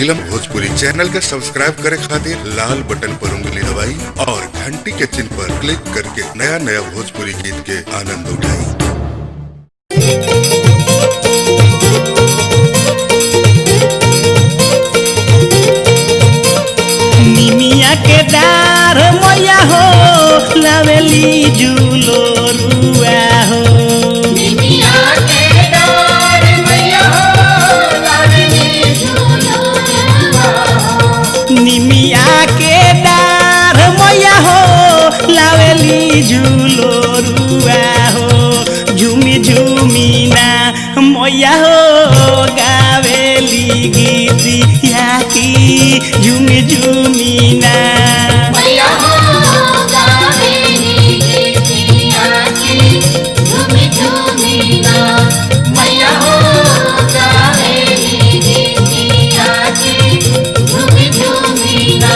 नीलम Bhojpuri channel के subscribe करे खातिर लाल बटन पर उंगली दबाई और घंटी के चिन्ह पर क्लिक करके नया नया भोजपुरी गीत के आनंद उठाई। निमिया के डार मैया हो लावेली झूलो रुआ हो। निमिया के डार मैया हो लावेली झूलो रुआ। निमिया के डार मैया हो लावेली झूलो रुआ हो। झूमी झूमी ना मैया हो गावेली गीतिया की झूमी झूमी ना मैया हो गावेली गीतिया की झूमी झूमी ना। मैया हो गावेली गीतिया की झूमी झूमी ना।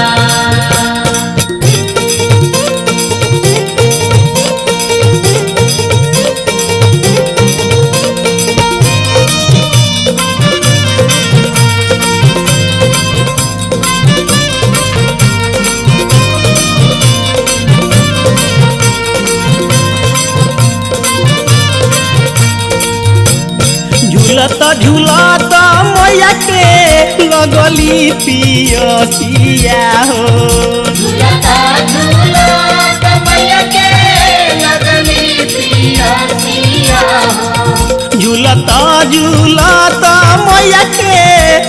झूलत झूलत मैया के लगली पियसिया हो। झूलता झूलता मैया के लगली पियसिया हो। झूलत झूलत मैया के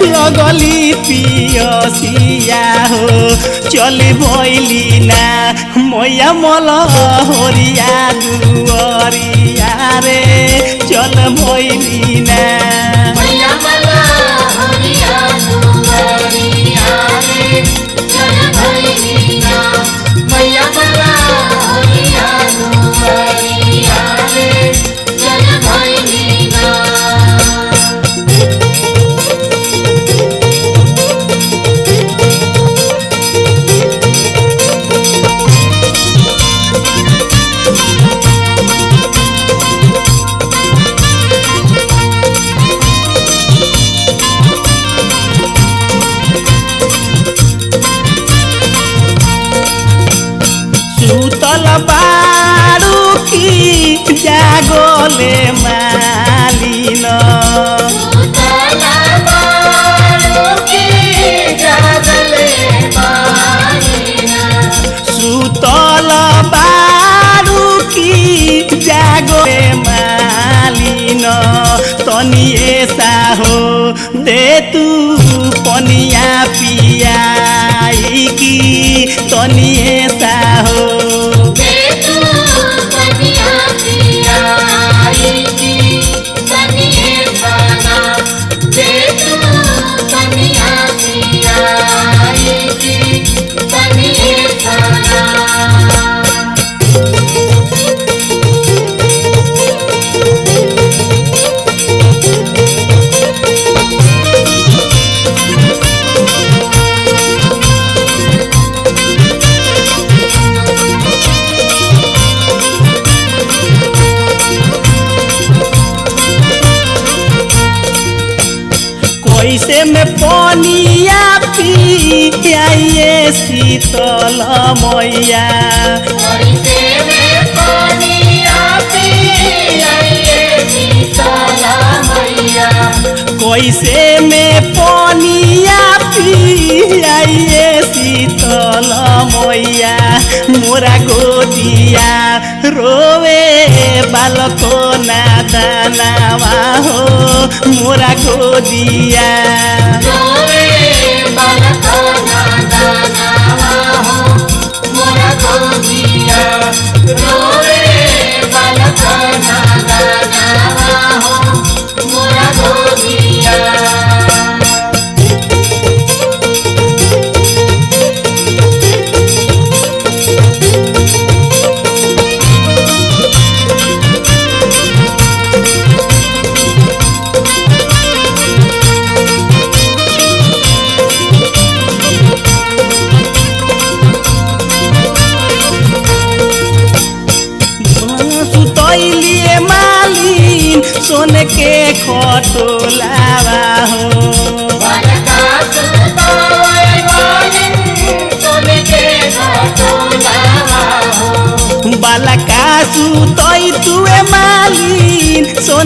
लगली पियसिया हो। चल भैली ना मैया मल होरिया दुआरिया रे चल भैली ना। मैया मला होरिया दुआरिया रे चल भैली ना। मैया मला होरिया दुआरिया रे चल भैली ना। सुतल बारू की जागोले मालिन। सुतला बारू की जागले मालिना। सुतल बारू की जागोले मालिन। तनिए सा हो दे तू पनिया पियाई की तनिए सा हो। दे तू कनिया पियाई की तनिए साना। दे तू कनिया पियाई की तनिए साना। कैसे में पनिया पियाइए शीतल मैया। कैसे में पनिया पियाइए शीतला मैया। कैसे में पनिया पियाइए शीतल मैया। मोरा गोदिया रोवे बालको ना दानावा हो। मोरा गोदिया रोवे बालको ना दानावा हो। मोरा गोदिया रोवे बालको ना दानावा हो। मोरा गोदिया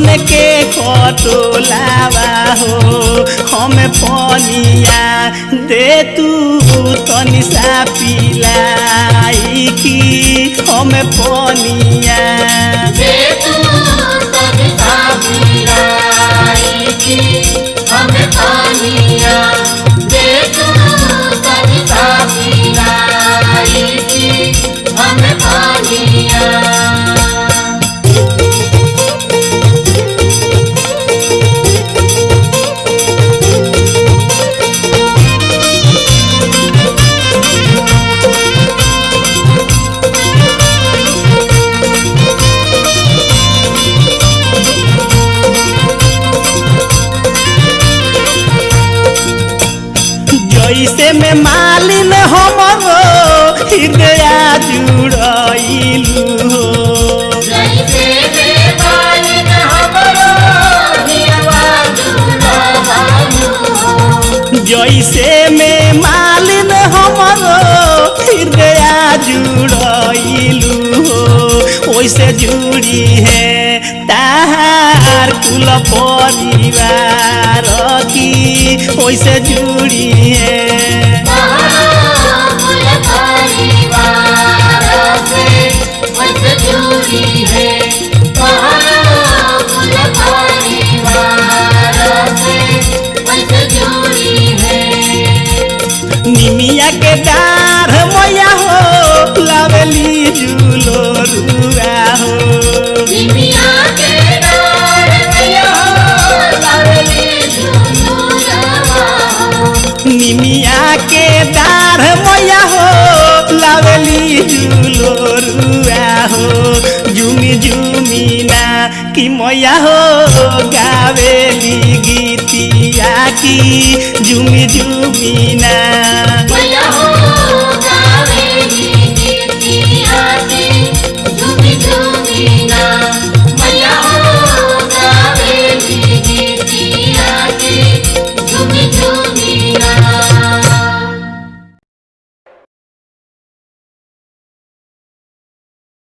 सोन के खटोलावा हो हम पनिया दे तू तनी सा पिलाई की हम पनिया दे तू तनी सा पिलाई की हमें पानिया दे तू तनी सा पिलाई की हमें पानिया जैसे में मालिन हमरो हृदय जुड़ाइलू हो जैसे में मालिन हमरो हिरवा जुड़ावालू हो जैसे में मालिन हमरो हृदय जुड़ाइलू हो वैसे जुड़ी है ताहार कुल परिवार की वैसे जुड़ी है कुल परिवार से वैसे जुड़ी है कुल परिवार से वैसे जुड़ी है निमिया के डार मैया हो लावेली झूलो रुआ हो निमिया के डार मैया हो लावेली झुलुआ हो निमिया के डार मैया हो लावेली झूलो रुआ हो झूमी झूमी ना कि मैया हो गावेली गीतिया की झूमी झूमी ना